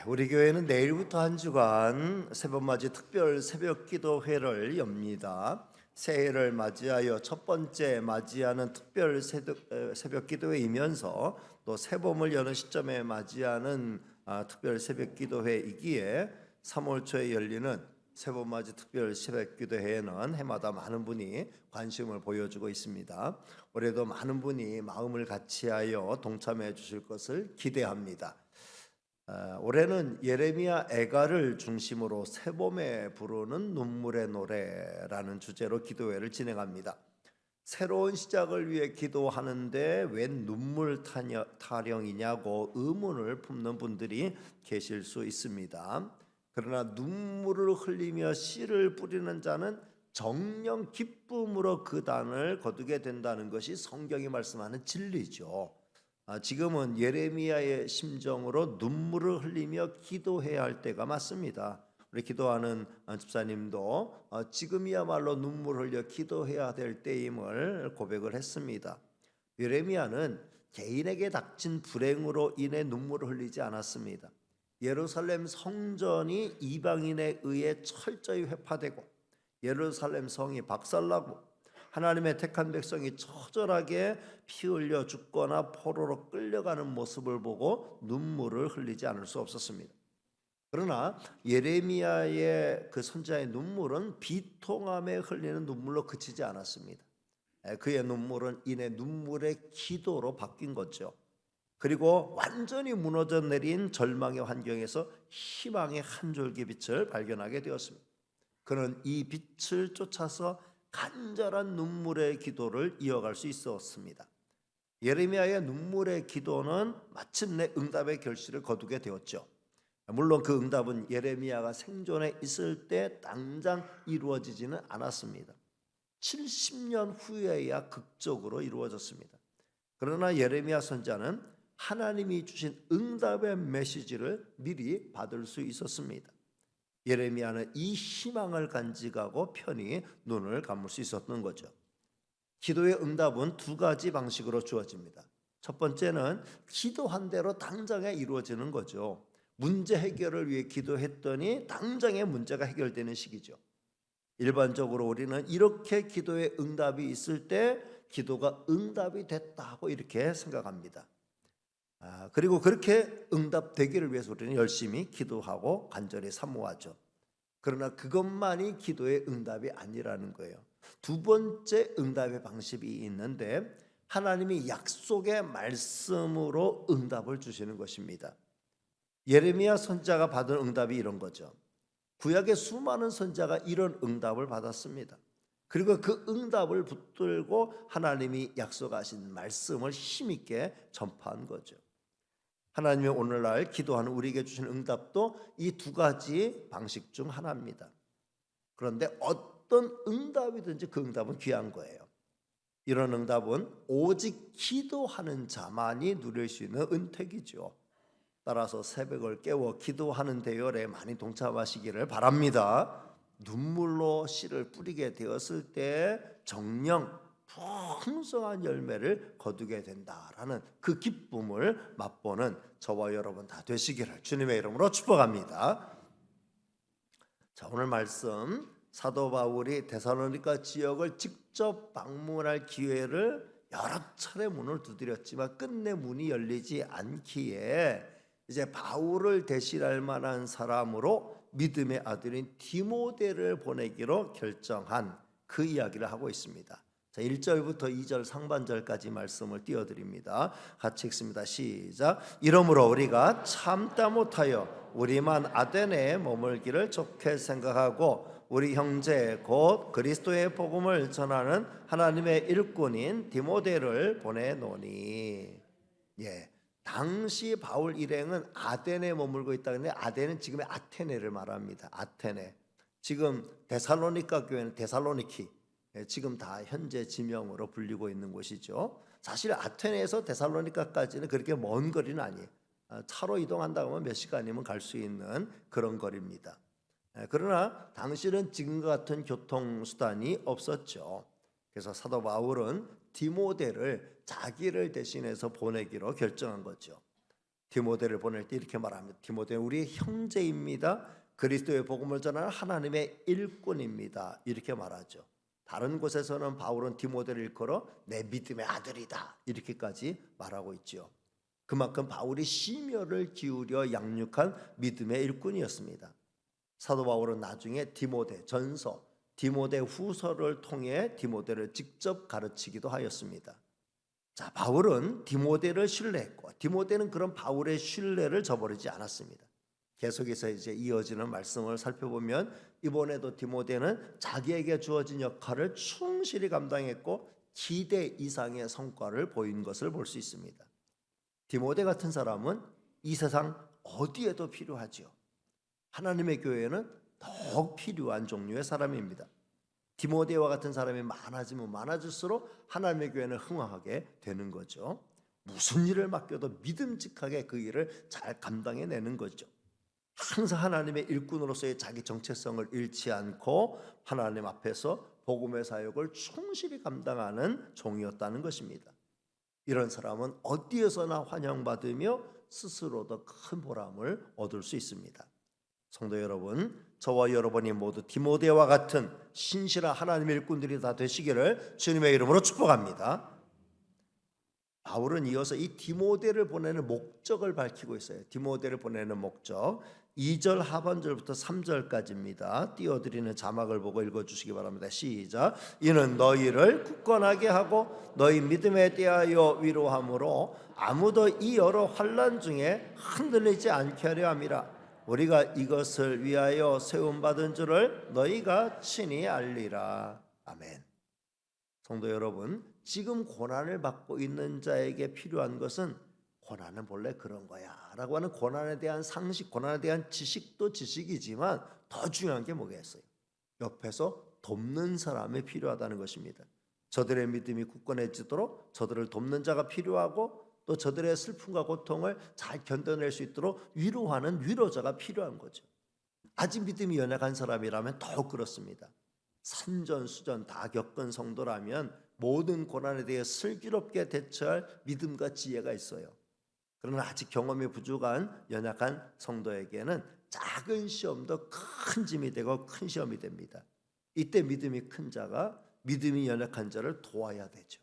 우리 교회는 내일부터 한 주간 새벽맞이 특별 새벽기도회를 엽니다. 새해를 맞이하여 첫 번째 맞이하는 특별 새벽기도회이면서 또 새봄을 여는 시점에 맞이하는 특별 새벽기도회이기에 3월 초에 열리는 새봄맞이 특별 새벽기도회에는 해마다 많은 분이 관심을 보여주고 있습니다. 올해도 많은 분이 마음을 같이하여 동참해 주실 것을 기대합니다. 올해는 예레미야 애가를 중심으로 새봄에 부르는 눈물의 노래라는 주제로 기도회를 진행합니다. 새로운 시작을 위해 기도하는데 웬 눈물 타령이냐고 의문을 품는 분들이 계실 수 있습니다. 그러나 눈물을 흘리며 씨를 뿌리는 자는 정령 기쁨으로 그 단을 거두게 된다는 것이 성경이 말씀하는 진리죠. 지금은 예레미야의 심정으로 눈물을 흘리며 기도해야 할 때가 맞습니다. 우리 기도하는 집사님도 지금이야말로 눈물 흘려 기도해야 될 때임을 고백을 했습니다. 예레미야는 개인에게 닥친 불행으로 인해 눈물을 흘리지 않았습니다. 예루살렘 성전이 이방인에 의해 철저히 회파되고 예루살렘 성이 박살나고 하나님의 택한 백성이 처절하게 피 흘려 죽거나 포로로 끌려가는 모습을 보고 눈물을 흘리지 않을 수 없었습니다. 그러나 예레미야의 그 선자의 눈물은 비통함에 흘리는 눈물로 그치지 않았습니다. 그의 눈물은 이내 눈물의 기도로 바뀐 거죠. 그리고 완전히 무너져 내린 절망의 환경에서 희망의 한 줄기 빛을 발견하게 되었습니다. 그는 이 빛을 쫓아서 간절한 눈물의 기도를 이어갈 수 있었습니다. 예레미야의 눈물의 기도는 마침내 응답의 결실을 거두게 되었죠. 물론 그 응답은 예레미야가 생존에 있을 때 당장 이루어지지는 않았습니다. 70년 후에야 극적으로 이루어졌습니다. 그러나 예레미야 선자는 하나님이 주신 응답의 메시지를 미리 받을 수 있었습니다. 예레미야는 이 희망을 간직하고 편히 눈을 감을 수 있었던 거죠. 기도의 응답은 두 가지 방식으로 주어집니다. 첫 번째는 기도한 대로 당장에 이루어지는 거죠. 문제 해결을 위해 기도했더니 당장에 문제가 해결되는 시기죠. 일반적으로 우리는 이렇게 기도의 응답이 있을 때 기도가 응답이 됐다고 이렇게 생각합니다. 그리고 그렇게 응답되기를 위해서 우리는 열심히 기도하고 간절히 사모하죠. 그러나 그것만이 기도의 응답이 아니라는 거예요. 두 번째 응답의 방식이 있는데 하나님이 약속의 말씀으로 응답을 주시는 것입니다. 예레미야 선자가 받은 응답이 이런 거죠. 구약의 수많은 선자가 이런 응답을 받았습니다. 그리고 그 응답을 붙들고 하나님이 약속하신 말씀을 힘있게 전파한 거죠. 하나님이 오늘날 기도하는 우리에게 주신 응답도 이 두 가지 방식 중 하나입니다. 그런데 어떤 응답이든지 그 응답은 귀한 거예요. 이런 응답은 오직 기도하는 자만이 누릴 수 있는 은택이죠. 따라서 새벽을 깨워 기도하는 대열에 많이 동참하시기를 바랍니다. 눈물로 씨를 뿌리게 되었을 때 정령 풍성한 열매를 거두게 된다라는 그 기쁨을 맛보는 저와 여러분 다 되시기를 주님의 이름으로 축복합니다. 자, 오늘 말씀 사도 바울이 데살로니가 지역을 직접 방문할 기회를 여러 차례 문을 두드렸지만 끝내 문이 열리지 않기에 이제 바울을 대신할 만한 사람으로 믿음의 아들인 디모데를 보내기로 결정한 그 이야기를 하고 있습니다. 자, 1절부터 2절 상반절까지 말씀을 띄워드립니다. 같이 읽습니다. 시작. 이러므로 우리가 참다 못하여 우리만 아데네에 머물기를 좋게 생각하고 우리 형제 곧 그리스도의 복음을 전하는 하나님의 일꾼인 디모데를 보내노니. 당시 바울 일행은 아데네에 머물고 있다는데 아데는 지금의 아테네를 말합니다. 아테네. 지금 데살로니가 교회는 데살로니키. 지금 다 현재 지명으로 불리고 있는 곳이죠. 사실 아테네에서 데살로니가까지는 그렇게 먼 거리는 아니에요. 차로 이동한다고 하면 몇 시간이면 갈 수 있는 그런 거리입니다. 그러나 당시는 지금과 같은 교통수단이 없었죠. 그래서 사도 바울은 디모데를 자기를 대신해서 보내기로 결정한 거죠. 디모데를 보낼 때 이렇게 말합니다. 디모데는 우리의 형제입니다. 그리스도의 복음을 전하는 하나님의 일꾼입니다. 이렇게 말하죠. 다른 곳에서는 바울은 디모데를 일컬어 내 믿음의 아들이다 이렇게까지 말하고 있죠. 그만큼 바울이 심혈을 기울여 양육한 믿음의 일꾼이었습니다. 사도 바울은 나중에 디모데 전서, 디모데 후서를 통해 디모데를 직접 가르치기도 하였습니다. 자, 바울은 디모데를 신뢰했고 디모데는 그런 바울의 신뢰를 저버리지 않았습니다. 계속해서 이제 이어지는 말씀을 살펴보면 이번에도 디모데는 자기에게 주어진 역할을 충실히 감당했고 기대 이상의 성과를 보인 것을 볼 수 있습니다. 디모데 같은 사람은 이 세상 어디에도 필요하지요. 하나님의 교회는 더욱 필요한 종류의 사람입니다. 디모데와 같은 사람이 많아지면 많아질수록 하나님의 교회는 흥황하게 되는 거죠. 무슨 일을 맡겨도 믿음직하게 그 일을 잘 감당해내는 거죠. 항상 하나님의 일꾼으로서의 자기 정체성을 잃지 않고 하나님 앞에서 복음의 사역을 충실히 감당하는 종이었다는 것입니다. 이런 사람은 어디에서나 환영받으며 스스로도 큰 보람을 얻을 수 있습니다. 성도 여러분, 저와 여러분이 모두 디모데와 같은 신실한 하나님의 일꾼들이 다 되시기를 주님의 이름으로 축복합니다. 바울은 이어서 이 디모데를 보내는 목적을 밝히고 있어요. 디모데를 보내는 목적 2절 하반절부터 3절까지입니다. 띄워드리는 자막을 보고 읽어주시기 바랍니다. 시작. 이는 너희를 굳건하게 하고 너희 믿음에 대하여 위로함으로 아무도 이 여러 환난 중에 흔들리지 않게 하려 함이라. 우리가 이것을 위하여 세움받은 줄을 너희가 친히 알리라. 아멘. 성도 여러분, 지금 고난을 받고 있는 자에게 필요한 것은 고난은 본래 그런 거야 라고 하는 고난에 대한 상식, 고난에 대한 지식도 지식이지만 더 중요한 게 뭐겠어요? 옆에서 돕는 사람이 필요하다는 것입니다. 저들의 믿음이 굳건해지도록 저들을 돕는 자가 필요하고 또 저들의 슬픔과 고통을 잘 견뎌낼 수 있도록 위로하는 위로자가 필요한 거죠. 아직 믿음이 연약한 사람이라면 더욱 그렇습니다. 산전수전 다 겪은 성도라면 모든 고난에 대해 슬기롭게 대처할 믿음과 지혜가 있어요. 그러나 아직 경험이 부족한 연약한 성도에게는 작은 시험도 큰 짐이 되고 큰 시험이 됩니다. 이때 믿음이 큰 자가 믿음이 연약한 자를 도와야 되죠.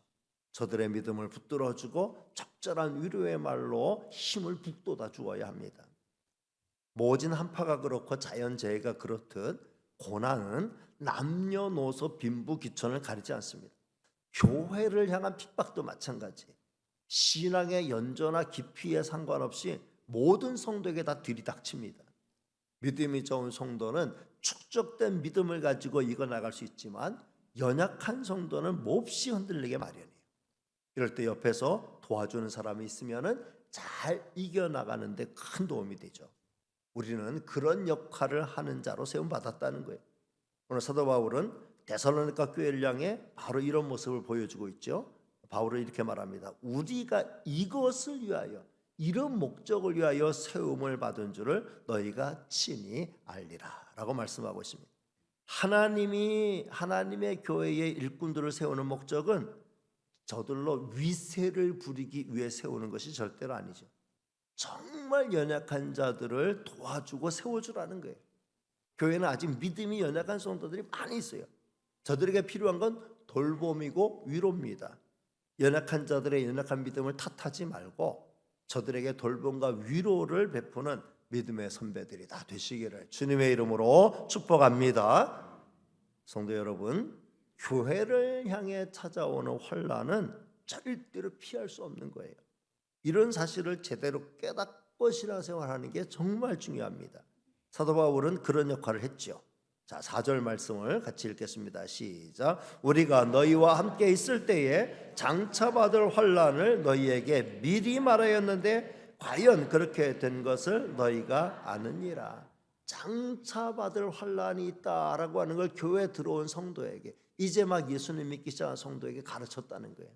저들의 믿음을 붙들어주고 적절한 위로의 말로 힘을 북돋아 주어야 합니다. 모진 한파가 그렇고 자연재해가 그렇듯 고난은 남녀노소 빈부귀천을 가리지 않습니다. 교회를 향한 핍박도 마찬가지. 신앙의 연조나 깊이에 상관없이 모든 성도에게 다 들이닥칩니다. 믿음이 좋은 성도는 축적된 믿음을 가지고 이겨나갈 수 있지만 연약한 성도는 몹시 흔들리게 마련이에요. 이럴 때 옆에서 도와주는 사람이 있으면 잘 이겨나가는 데 큰 도움이 되죠. 우리는 그런 역할을 하는 자로 세움받았다는 거예요. 오늘 사도 바울은 데살로니가 교회를 향해 바로 이런 모습을 보여주고 있죠. 바울은 이렇게 말합니다. 우리가 이것을 위하여, 이런 목적을 위하여 세움을 받은 줄을 너희가 친히 알리라 라고 말씀하고 있습니다. 하나님의 교회의 일꾼들을 세우는 목적은 저들로 위세를 부리기 위해 세우는 것이 절대로 아니죠. 정말 연약한 자들을 도와주고 세워주라는 거예요. 교회는 아직 믿음이 연약한 성도들이 많이 있어요. 저들에게 필요한 건 돌봄이고 위로입니다. 연약한 자들의 연약한 믿음을 탓하지 말고 저들에게 돌봄과 위로를 베푸는 믿음의 선배들이 다 되시기를 주님의 이름으로 축복합니다. 성도 여러분, 교회를 향해 찾아오는 환난은 절대로 피할 수 없는 거예요. 이런 사실을 제대로 깨닫고 신앙생활하는 게 정말 중요합니다. 사도 바울은 그런 역할을 했죠. 자, 4절 말씀을 같이 읽겠습니다. 시작. 우리가 너희와 함께 있을 때에 장차받을 환난을 너희에게 미리 말하였는데 과연 그렇게 된 것을 너희가 아느니라. 장차받을 환난이 있다라고 하는 걸 교회에 들어온 성도에게, 이제 막 예수님 믿기 시작한 성도에게 가르쳤다는 거예요.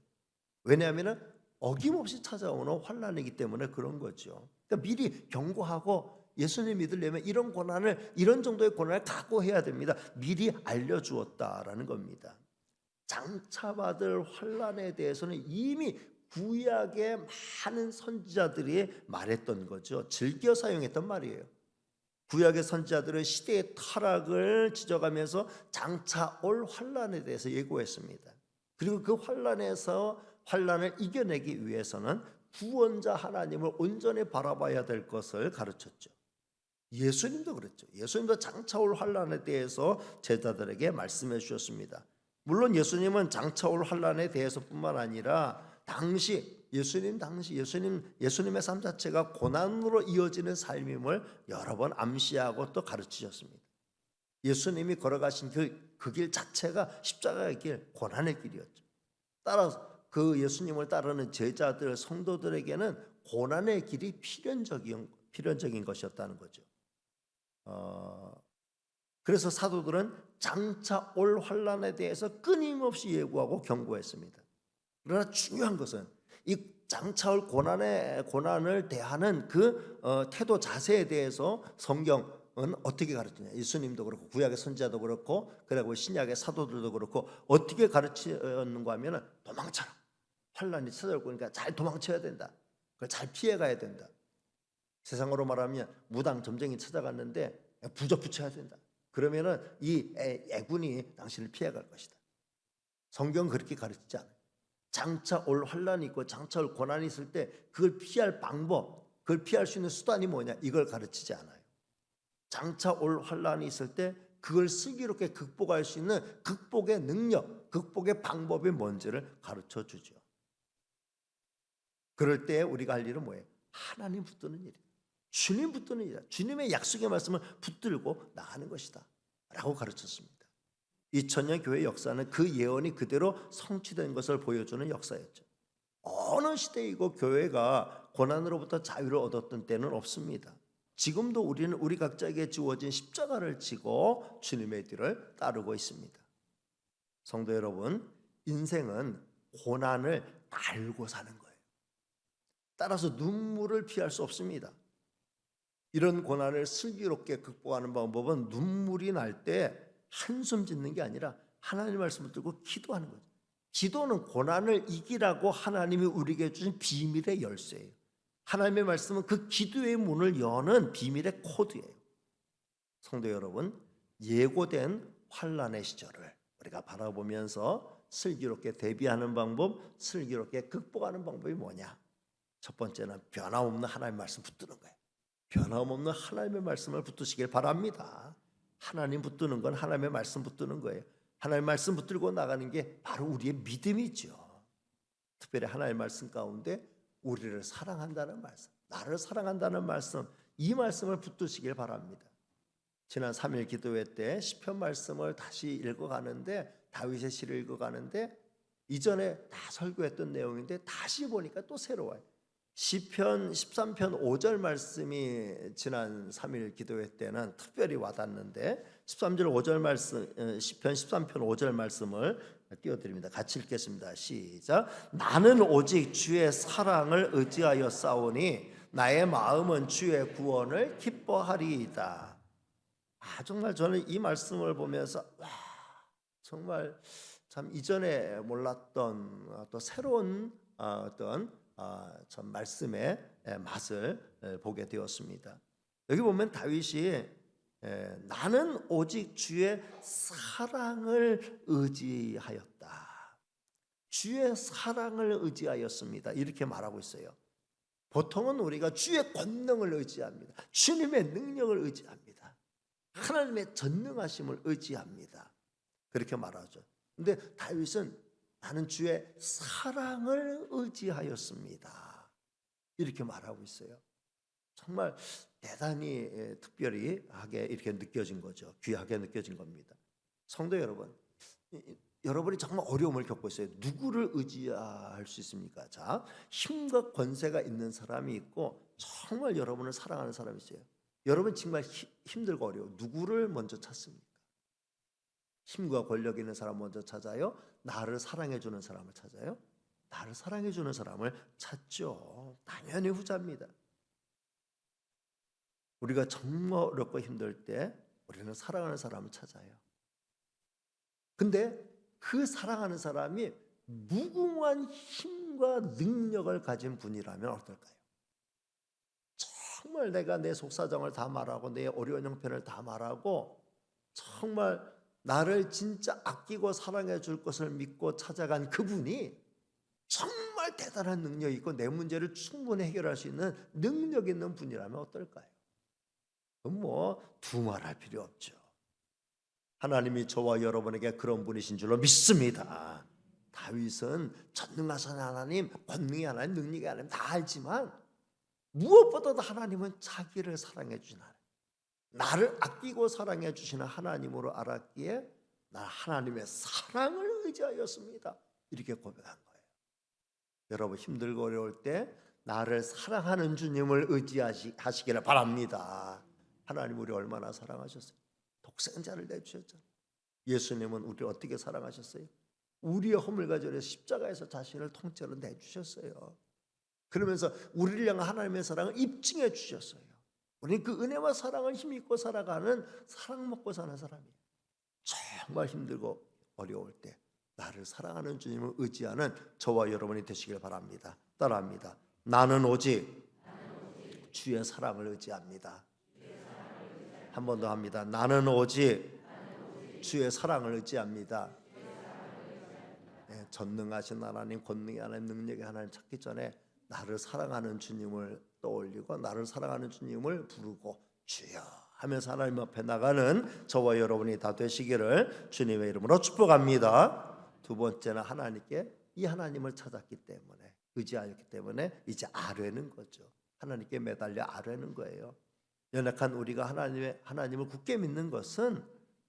왜냐하면 어김없이 찾아오는 환난이기 때문에 그런 거죠. 그러니까 미리 경고하고 예수님 믿으려면 이런 고난을, 이런 정도의 고난을 각오해야 됩니다. 미리 알려주었다라는 겁니다. 장차받을 환난에 대해서는 이미 구약의 많은 선지자들이 말했던 거죠. 즐겨 사용했던 말이에요. 구약의 선지자들은 시대의 타락을 지적하면서 장차 올 환란에 대해서 예고했습니다. 그리고 그 환란을 이겨내기 위해서는 구원자 하나님을 온전히 바라봐야 될 것을 가르쳤죠. 예수님도 그랬죠. 예수님도 장차 올 환란에 대해서 제자들에게 말씀해 주셨습니다. 물론 예수님은 장차 올 환란에 대해서뿐만 아니라 예수님의 삶 자체가 고난으로 이어지는 삶임을 여러 번 암시하고 또 가르치셨습니다. 예수님이 걸어가신 그 길 자체가 십자가의 길, 고난의 길이었죠. 따라서 그 예수님을 따르는 제자들, 성도들에게는 고난의 길이 필연적인 것이었다는 거죠. 그래서 사도들은 장차 올 환란에 대해서 끊임없이 예고하고 경고했습니다. 그러나 중요한 것은 이 장차 올 고난을 대하는 그 태도 자세에 대해서 성경은 어떻게 가르치냐. 예수님도 그렇고 구약의 선지자도 그렇고 그리고 신약의 사도들도 그렇고 어떻게 가르치는가 하면 도망쳐라. 환란이 찾아올 거니까 잘 도망쳐야 된다. 그걸 잘 피해가야 된다. 세상으로 말하면 무당 점쟁이 찾아갔는데 부적 붙여야 된다. 그러면은 이 애군이 당신을 피해갈 것이다. 성경은 그렇게 가르치지 않아요. 장차 올 환란이 있고 장차 올 고난이 있을 때 그걸 피할 방법, 그걸 피할 수 있는 수단이 뭐냐, 이걸 가르치지 않아요. 장차 올 환란이 있을 때 그걸 슬기롭게 극복할 수 있는 극복의 능력, 극복의 방법이 뭔지를 가르쳐 주죠. 그럴 때 우리가 할 일은 뭐예요? 하나님 붙드는 일이에요. 주님 붙드는 일이야. 주님의 약속의 말씀을 붙들고 나가는 것이다 라고 가르쳤습니다. 2000년 교회 역사는 그 예언이 그대로 성취된 것을 보여주는 역사였죠. 어느 시대이고 교회가 고난으로부터 자유를 얻었던 때는 없습니다. 지금도 우리는 우리 각자에게 주어진 십자가를 지고 주님의 뒤를 따르고 있습니다. 성도 여러분, 인생은 고난을 알고 사는 거예요. 따라서 눈물을 피할 수 없습니다. 이런 고난을 슬기롭게 극복하는 방법은 눈물이 날 때 한숨 짓는 게 아니라 하나님의 말씀을 들고 기도하는 거죠. 기도는 고난을 이기라고 하나님이 우리에게 주신 비밀의 열쇠예요. 하나님의 말씀은 그 기도의 문을 여는 비밀의 코드예요. 성도 여러분, 예고된 환난의 시절을 우리가 바라보면서 슬기롭게 대비하는 방법, 슬기롭게 극복하는 방법이 뭐냐? 첫 번째는 변함없는 하나님의 말씀 붙드는 거예요. 변함없는 하나님의 말씀을 붙드시길 바랍니다. 하나님 붙드는 건 하나님의 말씀 붙드는 거예요. 하나님의 말씀 붙들고 나가는 게 바로 우리의 믿음이죠. 특별히 하나님의 말씀 가운데 우리를 사랑한다는 말씀, 나를 사랑한다는 말씀, 이 말씀을 붙드시길 바랍니다. 지난 3일 기도회 때 시편 말씀을 다시 읽어가는데, 다윗의 시를 읽어가는데 이전에 다 설교했던 내용인데 다시 보니까 또 새로워요. 시편 13편 5절 말씀이 지난 3일 기도회 때는 특별히 와닿는데 13절 5절 말씀, 시편 13편 5절 말씀을 띄워드립니다. 같이 읽겠습니다. 시작. 나는 오직 주의 사랑을 의지하여 싸우니 나의 마음은 주의 구원을 기뻐하리이다. 정말 저는 이 말씀을 보면서 정말 참 이전에 몰랐던 또 새로운 어떤 참 말씀의 맛을 보게 되었습니다. 여기 보면 다윗이 나는 오직 주의 사랑을 의지하였다. 주의 사랑을 의지하였습니다. 이렇게 말하고 있어요. 보통은 우리가 주의 권능을 의지합니다. 주님의 능력을 의지합니다. 하나님의 전능하심을 의지합니다. 그렇게 말하죠. 근데 다윗은 나는 주의 사랑을 의지하였습니다. 이렇게 말하고 있어요. 정말 대단히 특별히 하게 이렇게 느껴진 거죠. 귀하게 느껴진 겁니다. 성도 여러분, 여러분이 정말 어려움을 겪고 있어요. 누구를 의지할 수 있습니까? 자, 힘과 권세가 있는 사람이 있고 정말 여러분을 사랑하는 사람이 있어요. 여러분 정말 힘들고 어려워. 누구를 먼저 찾습니까? 힘과 권력 있는 사람 먼저 찾아요? 나를 사랑해 주는 사람을 찾아요? 나를 사랑해 주는 사람을 찾죠. 당연히 후자입니다. 우리가 정말 어렵고 힘들 때 우리는 사랑하는 사람을 찾아요. 근데 그 사랑하는 사람이 무궁한 힘과 능력을 가진 분이라면 어떨까요? 정말 내가 내 속사정을 다 말하고 내 어려운 형편을 다 말하고 정말 나를 진짜 아끼고 사랑해 줄 것을 믿고 찾아간 그분이 정말 대단한 능력이 있고 내 문제를 충분히 해결할 수 있는 능력 있는 분이라면 어떨까요? 그럼 뭐 두말할 필요 없죠. 하나님이 저와 여러분에게 그런 분이신 줄로 믿습니다. 다윗은 전능하신 하나님, 권능의 하나님, 능력의 하나님 다 알지만 무엇보다도 하나님은 자기를 사랑해 주신 하나님, 나를 아끼고 사랑해 주시는 하나님으로 알았기에 나 하나님의 사랑을 의지하였습니다. 이렇게 고백한 거예요. 여러분 힘들고 어려울 때 나를 사랑하는 주님을 의지하시기를 바랍니다. 하나님 우리 얼마나 사랑하셨어요? 독생자를 내주셨잖아요. 예수님은 우리를 어떻게 사랑하셨어요? 우리의 허물 가지고 십자가에서 자신을 통째로 내주셨어요. 그러면서 우리를 향한 하나님의 사랑을 입증해 주셨어요. 우리는 그 은혜와 사랑을 힘입고 살아가는 사랑 먹고 사는 사람이에요. 정말 힘들고 어려울 때 나를 사랑하는 주님을 의지하는 저와 여러분이 되시길 바랍니다. 따라합니다. 나는 오직 주의 사랑을 의지합니다. 한 번 더 합니다. 나는 오직 주의 사랑을 의지합니다. 네, 전능하신 하나님, 권능의 하나님, 능력의 하나님 찾기 전에 나를 사랑하는 주님을 떠올리고 나를 사랑하는 주님을 부르고 주여 하면서 하나님 앞에 나가는 저와 여러분이 다 되시기를 주님의 이름으로 축복합니다. 두 번째는 하나님께 이 하나님을 찾았기 때문에 의지하였기 때문에 이제 아뢰는 거죠. 하나님께 매달려 아뢰는 거예요. 연약한 우리가 하나님을 굳게 믿는 것은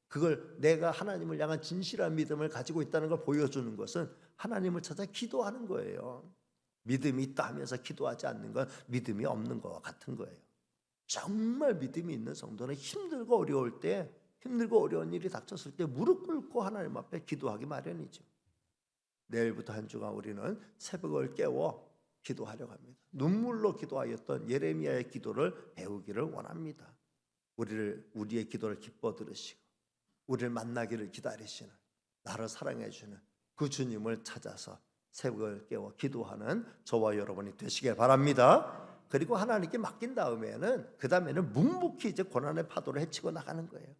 그걸 내가 하나님을 향한 진실한 믿음을 가지고 있다는 걸 보여주는 것은 하나님을 찾아 기도하는 거예요. 믿음이 있다 하면서 기도하지 않는 건 믿음이 없는 것과 같은 거예요. 정말 믿음이 있는 성도는 힘들고 어려울 때, 힘들고 어려운 일이 닥쳤을 때 무릎 꿇고 하나님 앞에 기도하기 마련이죠. 내일부터 한 주간 우리는 새벽을 깨워 기도하려고 합니다. 눈물로 기도하였던 예레미야의 기도를 배우기를 원합니다. 우리의 기도를 기뻐 들으시고 우리를 만나기를 기다리시는, 나를 사랑해 주는 그 주님을 찾아서 새벽을 깨워 기도하는 저와 여러분이 되시길 바랍니다. 그리고 하나님께 맡긴 다음에는 그 다음에는 묵묵히 이제 고난의 파도를 헤치고 나가는 거예요.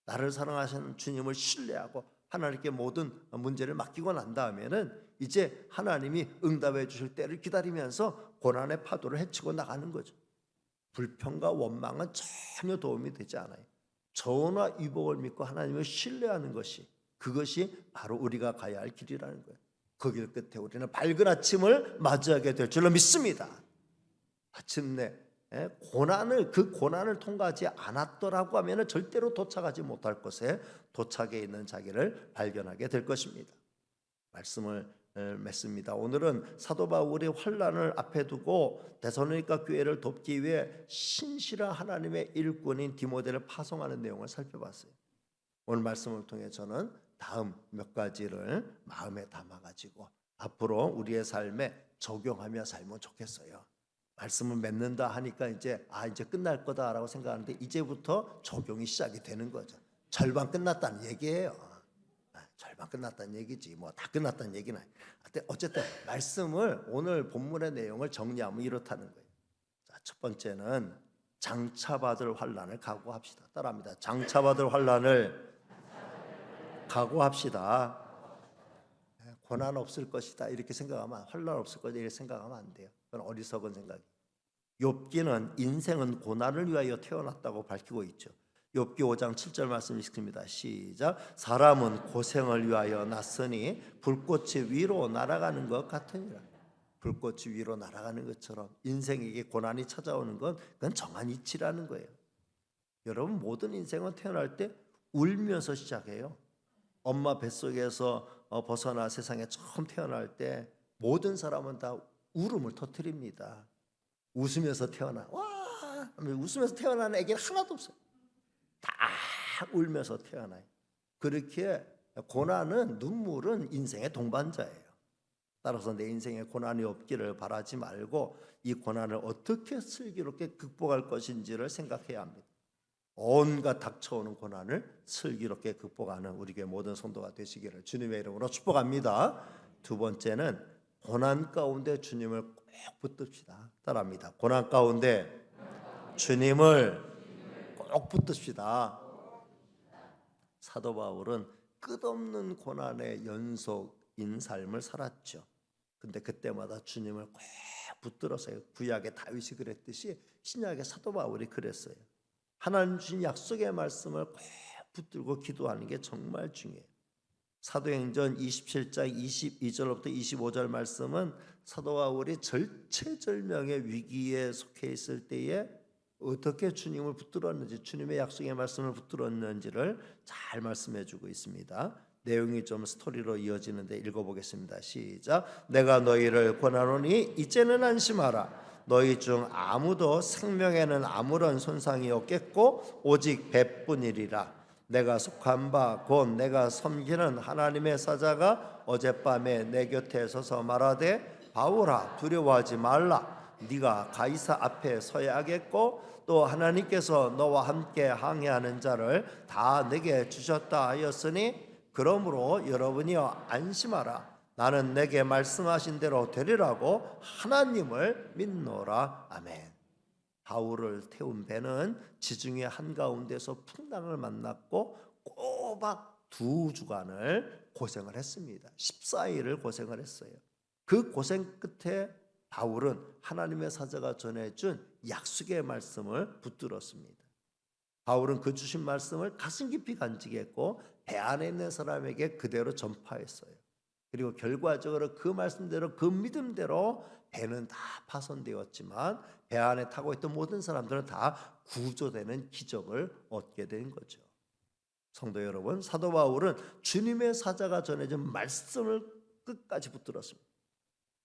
나를 사랑하시는 주님을 신뢰하고 하나님께 모든 문제를 맡기고 난 다음에는 이제 하나님이 응답해 주실 때를 기다리면서 고난의 파도를 헤치고 나가는 거죠. 불평과 원망은 전혀 도움이 되지 않아요. 저나 위복을 믿고 하나님을 신뢰하는 것이, 그것이 바로 우리가 가야 할 길이라는 거예요. 그 길 끝에 우리는 밝은 아침을 맞이하게 될 줄로 믿습니다. 마침내 그 고난을 통과하지 않았더라고 하면 절대로 도착하지 못할 곳에 도착해 있는 자기를 발견하게 될 것입니다. 말씀을 맺습니다. 오늘은 사도 바울이 환난을 앞에 두고 데살로니가 교회를 돕기 위해 신실한 하나님의 일꾼인 디모데를 파송하는 내용을 살펴봤어요. 오늘 말씀을 통해 저는 다음 몇 가지를 마음에 담아가지고 앞으로 우리의 삶에 적용하며 살면 좋겠어요. 말씀을 맺는다 하니까 이제 끝날 거다라고 생각하는데 이제부터 적용이 시작이 되는 거죠. 절반 끝났다는 얘기예요. 절반 끝났다는 얘기지 뭐 다 끝났다는 얘기는 아니에요. 어쨌든 말씀을 오늘 본문의 내용을 정리하면 이렇다는 거예요. 자, 첫 번째는 장차받을 환난을 각오합시다. 따라합니다. 장차받을 환난을 각오합시다. 고난 없을 것이다 이렇게 생각하면, 환난 없을 것이다 이렇게 생각하면 안 돼요. 그건 어리석은 생각이에요. 욥기는 인생은 고난을 위하여 태어났다고 밝히고 있죠. 욥기 5장 7절 말씀 읽습니다. 시작. 사람은 고생을 위하여 났으니 불꽃이 위로 날아가는 것 같으니라. 불꽃이 위로 날아가는 것처럼 인생에게 고난이 찾아오는 건 그건 정한 이치라는 거예요. 여러분 모든 인생은 태어날 때 울면서 시작해요. 엄마 뱃속에서 벗어나 세상에 처음 태어날 때 모든 사람은 다 울음을 터뜨립니다. 웃으면서 태어나. 와! 웃으면서 태어나는 애기는 하나도 없어요. 다 울면서 태어나요. 그렇게 고난은, 눈물은 인생의 동반자예요. 따라서 내 인생에 고난이 없기를 바라지 말고 이 고난을 어떻게 슬기롭게 극복할 것인지를 생각해야 합니다. 온갖 닥쳐오는 고난을 슬기롭게 극복하는 우리 교회 모든 성도가 되시기를 주님의 이름으로 축복합니다. 두 번째는 고난 가운데 주님을 꼭 붙듭시다. 따라합니다. 고난 가운데 주님을 꼭 붙듭시다. 사도 바울은 끝없는 고난의 연속인 삶을 살았죠. 근데 그때마다 주님을 꼭 붙들어서요. 구약의 다윗이 그랬듯이 신약의 사도 바울이 그랬어요. 하나님 주신 약속의 말씀을 꼭 붙들고 기도하는 게 정말 중요해요. 사도행전 27장 22절부터 25절 말씀은 사도 바울이 절체절명의 위기에 속해 있을 때에 어떻게 주님을 붙들었는지, 주님의 약속의 말씀을 붙들었는지를 잘 말씀해 주고 있습니다. 내용이 좀 스토리로 이어지는데 읽어보겠습니다. 시작. 내가 너희를 권하노니 이제는 안심하라. 너희 중 아무도 생명에는 아무런 손상이 없겠고 오직 배뿐이리라. 내가 속한 바 곧 내가 섬기는 하나님의 사자가 어젯밤에 내 곁에 서서 말하되 바울아 두려워하지 말라. 네가 가이사 앞에 서야겠고 또 하나님께서 너와 함께 항해하는 자를 다 내게 주셨다 하였으니 그러므로 여러분이여 안심하라. 나는 내게 말씀하신 대로 되리라고 하나님을 믿노라. 아멘. 바울을 태운 배는 지중해 한가운데서 풍랑을 만났고 꼬박 2주간을 고생을 했습니다. 14일을 고생을 했어요. 그 고생 끝에 바울은 하나님의 사자가 전해준 약속의 말씀을 붙들었습니다. 바울은 그 주신 말씀을 가슴 깊이 간직했고 배 안에 있는 사람에게 그대로 전파했어요. 그리고 결과적으로 그 말씀대로 그 믿음대로 배는 다 파손되었지만 배 안에 타고 있던 모든 사람들은 다 구조되는 기적을 얻게 된 거죠. 성도 여러분, 사도 바울은 주님의 사자가 전해준 말씀을 끝까지 붙들었습니다.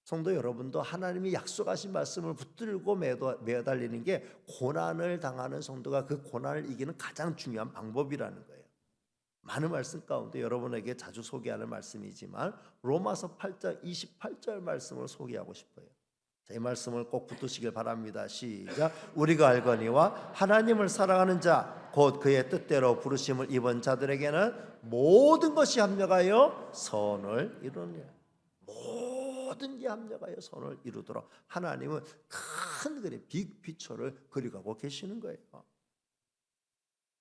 성도 여러분도 하나님이 약속하신 말씀을 붙들고 매달리는 게 고난을 당하는 성도가 그 고난을 이기는 가장 중요한 방법이라는 거예요. 많은 말씀 가운데 여러분에게 자주 소개하는 말씀이지만 로마서 8장 28절 말씀을 소개하고 싶어요. 이 말씀을 꼭 붙드시길 바랍니다. 시작. 우리가 알거니와 하나님을 사랑하는 자 곧 그의 뜻대로 부르심을 입은 자들에게는 모든 것이 합력하여 선을 이루느니라. 모든 게 합력하여 선을 이루도록 하나님은 큰 그림, 빅피처를 그려가고 계시는 거예요.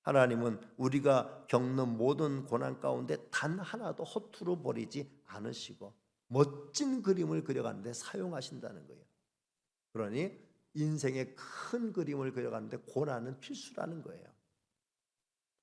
하나님은 우리가 겪는 모든 고난 가운데 단 하나도 허투루 버리지 않으시고 멋진 그림을 그려가는데 사용하신다는 거예요. 그러니 인생의 큰 그림을 그려가는데 고난은 필수라는 거예요.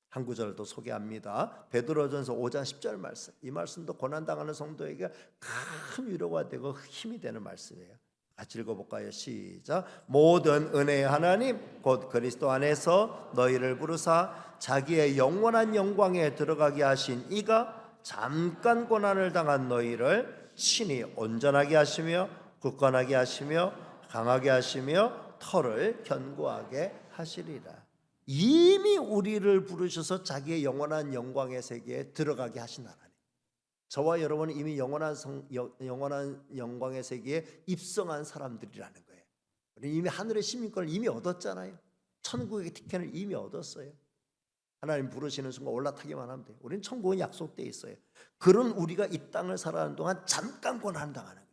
한 구절도 소개합니다. 베드로전서 5장 10절 말씀. 이 말씀도 고난당하는 성도에게 큰 위로가 되고 힘이 되는 말씀이에요. 같이 읽어볼까요? 시작. 모든 은혜의 하나님 곧 그리스도 안에서 너희를 부르사 자기의 영원한 영광에 들어가게 하신 이가 잠깐 고난을 당한 너희를 친히 온전하게 하시며 굳건하게 하시며 강하게 하시며 털을 견고하게 하시리라. 이미 우리를 부르셔서 자기의 영원한 영광의 세계에 들어가게 하신 하나님. 저와 여러분은 이미 영원한 영광의 세계에 입성한 사람들이라는 거예요. 우리 이미 하늘의 시민권을 이미 얻었잖아요. 천국의 티켓을 이미 얻었어요. 하나님 부르시는 순간 올라타기만 하면 돼요. 우리는 천국은 약속되어 있어요. 그런 우리가 이 땅을 살아가는 동안 잠깐 고난당하는 거예요.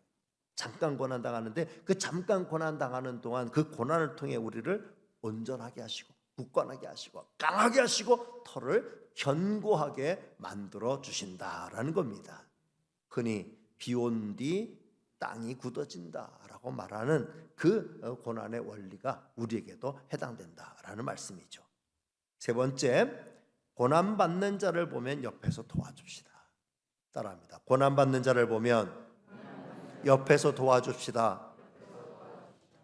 잠깐 고난당하는데 그 잠깐 고난당하는 동안 그 고난을 통해 우리를 온전하게 하시고 굳건하게 하시고 강하게 하시고 털을 견고하게 만들어 주신다라는 겁니다. 흔히 비온 뒤 땅이 굳어진다라고 말하는 그 고난의 원리가 우리에게도 해당된다라는 말씀이죠. 세 번째, 고난받는 자를 보면 옆에서 도와줍시다. 따라합니다. 고난받는 자를 보면 옆에서 도와줍시다.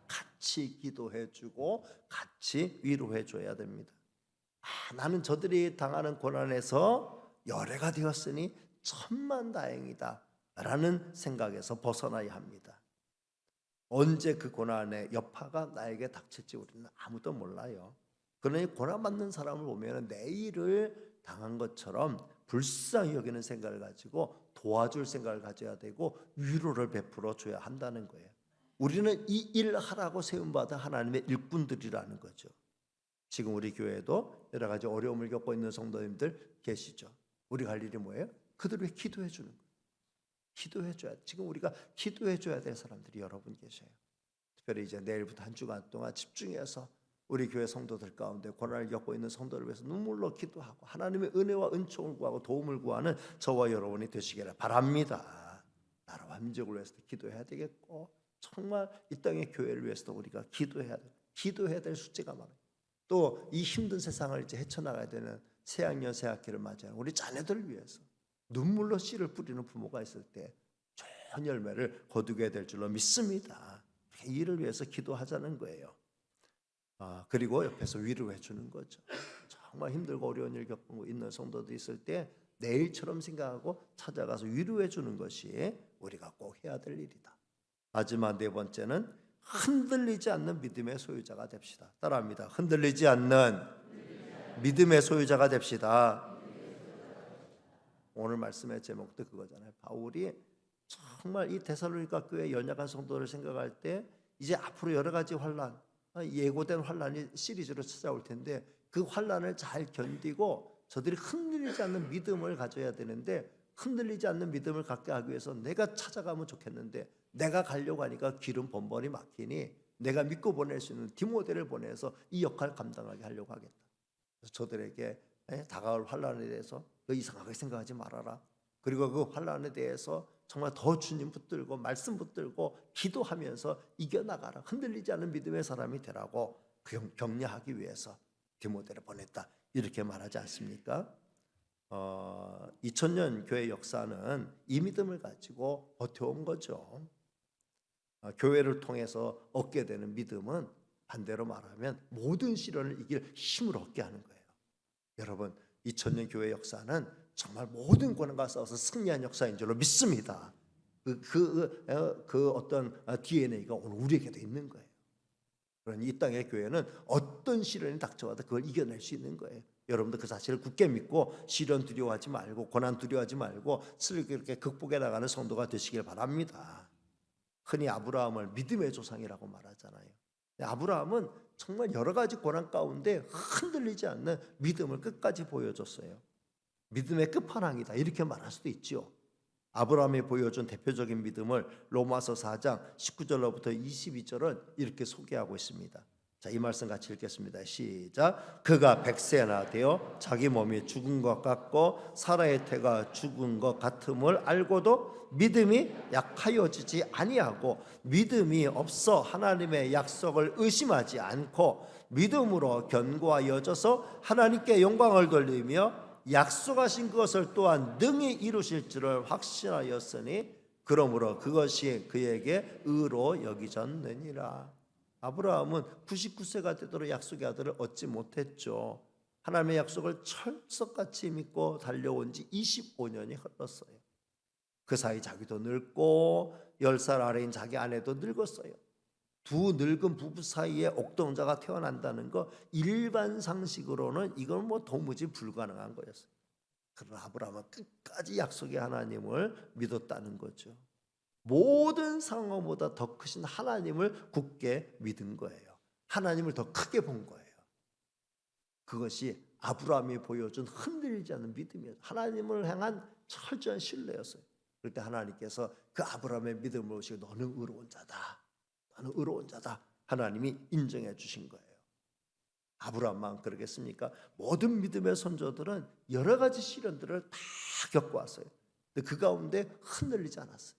같이 기도해주고 같이 위로해줘야 됩니다. 나는 저들이 당하는 고난에서 열애가 되었으니 천만다행이다 라는 생각에서 벗어나야 합니다. 언제 그 고난의 여파가 나에게 닥칠지 우리는 아무도 몰라요. 그러니 고난받는 사람을 보면 내 일을 당한 것처럼 불쌍히 여기는 생각을 가지고 도와줄 생각을 가져야 되고 위로를 베풀어 줘야 한다는 거예요. 우리는 이 일을 하라고 세움받은 하나님의 일꾼들이라는 거죠. 지금 우리 교회도 여러 가지 어려움을 겪고 있는 성도님들 계시죠. 우리가 할 일이 뭐예요? 그들을 위해 기도해 주는 거예요. 기도해 줘야 돼. 지금 우리가 기도해 줘야 될 사람들이 여러분 계셔요. 특별히 이제 내일부터 한 주간 동안 집중해서 우리 교회 성도들 가운데 고난을 겪고 있는 성도를 위해서 눈물로 기도하고 하나님의 은혜와 은총을 구하고 도움을 구하는 저와 여러분이 되시기를 바랍니다. 나라와 민족을 위해서도 기도해야 되겠고 정말 이 땅의 교회를 위해서도 우리가 기도해야 돼. 기도해야 될 숙제가 많아요. 또 이 힘든 세상을 이제 헤쳐나가야 되는 새학년 새학기를 맞이하는 우리 자녀들을 위해서 눈물로 씨를 뿌리는 부모가 있을 때 좋은 열매를 거두게 될 줄로 믿습니다. 이를 위해서 기도하자는 거예요. 그리고 옆에서 위로해 주는 거죠. 정말 힘들고 어려운 일 겪고 있는 성도들 있을 때 내일처럼 생각하고 찾아가서 위로해 주는 것이 우리가 꼭 해야 될 일이다. 마지막 네 번째는 흔들리지 않는 믿음의 소유자가 됩시다. 따라합니다. 흔들리지 않는 믿음의 소유자가 됩시다. 오늘 말씀의 제목도 그거잖아요. 바울이 정말 이 데살로니가 교회 연약한 성도를 생각할 때 이제 앞으로 여러 가지 환난, 예고된 환난이 시리즈로 찾아올 텐데 그 환난을 잘 견디고 저들이 흔들리지 않는 믿음을 가져야 되는데 흔들리지 않는 믿음을 갖게 하기 위해서 내가 찾아가면 좋겠는데 내가 가려고 하니까 길은 번번이 막히니 내가 믿고 보낼 수 있는 디모데를 보내서 이 역할을 감당하게 하려고 하겠다. 그래서 저들에게 다가올 환난에 대해서 이상하게 생각하지 말아라. 그리고 그 환난에 대해서 정말 더 주님 붙들고 말씀 붙들고 기도하면서 이겨나가라. 흔들리지 않는 믿음의 사람이 되라고 격려하기 위해서 디모데를 보냈다. 이렇게 말하지 않습니까? 2000년 교회 역사는 이 믿음을 가지고 버텨온 거죠. 교회를 통해서 얻게 되는 믿음은 반대로 말하면 모든 시련을 이길 힘을 얻게 하는 거예요. 여러분 2000년 교회 역사는 정말 모든 고난과 싸워서 승리한 역사인 줄로 믿습니다. 그 어떤 DNA가 오늘 우리에게도 있는 거예요. 그러니 이 땅의 교회는 어떤 시련이 닥쳐와도 그걸 이겨낼 수 있는 거예요. 여러분도 그 사실을 굳게 믿고 시련 두려워하지 말고 고난 두려워하지 말고 슬기롭게 극복해 나가는 성도가 되시길 바랍니다. 흔히 아브라함을 믿음의 조상이라고 말하잖아요. 아브라함은 정말 여러 가지 고난 가운데 흔들리지 않는 믿음을 끝까지 보여줬어요. 믿음의 끝판왕이다 이렇게 말할 수도 있죠. 아브라함이 보여준 대표적인 믿음을 로마서 4장 19절로부터 22절은 이렇게 소개하고 있습니다. 자, 이 말씀 같이 읽겠습니다. 시작. 그가 100세나 되어 자기 몸이 죽은 것 같고 사라의 태가 죽은 것 같음을 알고도 믿음이 약하여지지 아니하고 믿음이 없어 하나님의 약속을 의심하지 않고 믿음으로 견고하여져서 하나님께 영광을 돌리며 약속하신 것을 또한 능히 이루실 줄을 확신하였으니 그러므로 그것이 그에게 의로 여기졌느니라. 아브라함은 99세가 되도록 약속의 아들을 얻지 못했죠. 하나님의 약속을 철석같이 믿고 달려온 지 25년이 흘렀어요. 그 사이 자기도 늙고 10살 아래인 자기 아내도 늙었어요. 두 늙은 부부 사이에 옥동자가 태어난다는 거 일반 상식으로는 이건 뭐 도무지 불가능한 거였어요. 그러나 아브라함은 끝까지 약속의 하나님을 믿었다는 거죠. 모든 상황보다 더 크신 하나님을 굳게 믿은 거예요. 하나님을 더 크게 본 거예요. 그것이 아브라함이 보여준 흔들리지 않는 믿음이었어요. 하나님을 향한 철저한 신뢰였어요. 그럴 때 하나님께서 그 아브라함의 믿음을 보시고 너는 의로운 자다. 너는 의로운 자다. 하나님이 인정해 주신 거예요. 아브라함만 그러겠습니까? 모든 믿음의 선조들은 여러 가지 시련들을 다 겪어왔어요. 근데 그 가운데 흔들리지 않았어요.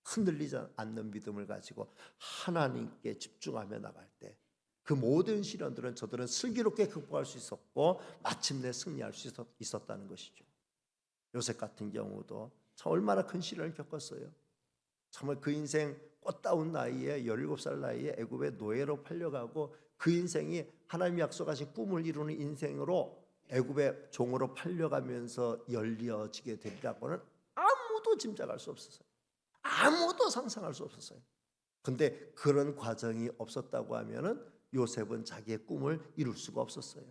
흔들리지 않는 믿음을 가지고 하나님께 집중하며 나갈 때 그 모든 시련들은 저들은 슬기롭게 극복할 수 있었고 마침내 승리할 수 있었다는 것이죠. 요셉 같은 경우도 참 얼마나 큰 시련을 겪었어요. 정말 그 인생 꽃다운 나이에 17살 나이에 애굽의 노예로 팔려가고 그 인생이 하나님이 약속하신 꿈을 이루는 인생으로 애굽의 종으로 팔려가면서 열려지게 되리라고는 아무도 짐작할 수 없었어요. 아무도 상상할 수 없었어요. 근데 그런 과정이 없었다고 하면은 요셉은 자기의 꿈을 이룰 수가 없었어요.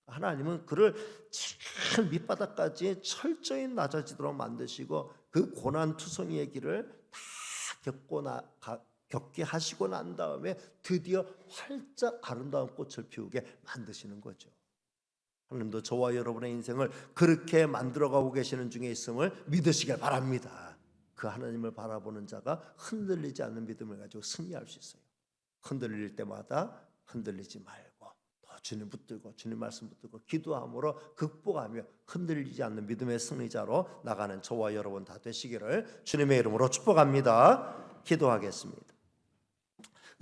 하나님은 그를 참 밑바닥까지 철저히 낮아지도록 만드시고 그 고난투성이의 길을 다 겪게 하시고 난 다음에 드디어 활짝 아름다운 꽃을 피우게 만드시는 거죠. 하나님도 저와 여러분의 인생을 그렇게 만들어가고 계시는 중에 있음을 믿으시길 바랍니다. 그 하나님을 바라보는 자가 흔들리지 않는 믿음을 가지고 승리할 수 있어요. 흔들릴 때마다 흔들리지 말고 더 주님 붙들고 주님 말씀 붙들고 기도함으로 극복하며 흔들리지 않는 믿음의 승리자로 나가는 저와 여러분 다 되시기를 주님의 이름으로 축복합니다. 기도하겠습니다.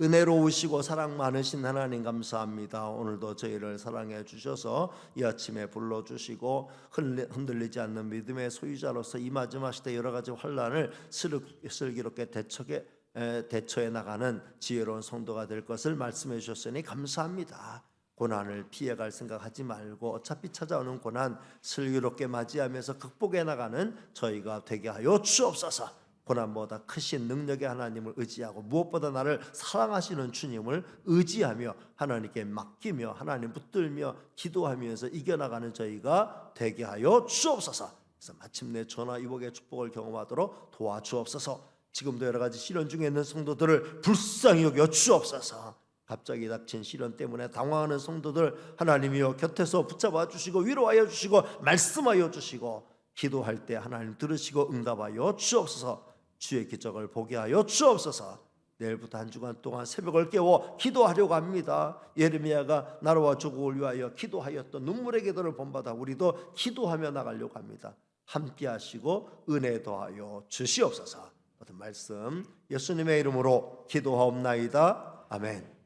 은혜로우시고 사랑 많으신 하나님 감사합니다. 오늘도 저희를 사랑해 주셔서 이 아침에 불러주시고 흔들리지 않는 믿음의 소유자로서 이 마지막 시대 여러 가지 환난을 슬기롭게 대처해 나가는 지혜로운 성도가 될 것을 말씀해 주셨으니 감사합니다. 고난을 피해갈 생각하지 말고 어차피 찾아오는 고난 슬기롭게 맞이하면서 극복해 나가는 저희가 되게 하여 주옵소서. 고난보다 크신 능력의 하나님을 의지하고 무엇보다 나를 사랑하시는 주님을 의지하며 하나님께 맡기며 하나님 붙들며 기도하면서 이겨나가는 저희가 되게 하여 주옵소서. 그래서 마침내 전화위복의 축복을 경험하도록 도와주옵소서. 지금도 여러 가지 시련 중에 있는 성도들을 불쌍히 여겨 주옵소서. 갑자기 닥친 시련 때문에 당황하는 성도들 하나님이여 곁에서 붙잡아 주시고 위로하여 주시고 말씀하여 주시고 기도할 때 하나님 들으시고 응답하여 주옵소서. 주의 기적을 보게 하여 주옵소서. 내일부터 한 주간 동안 새벽을 깨워 기도하려고 합니다. 예레미야가 나라와 조국을 위하여 기도하였던 눈물의 기도를 본받아 우리도 기도하며 나가려고 합니다. 함께 하시고 은혜 더하여 주시옵소서. 모든 말씀 예수님의 이름으로 기도하옵나이다. 아멘.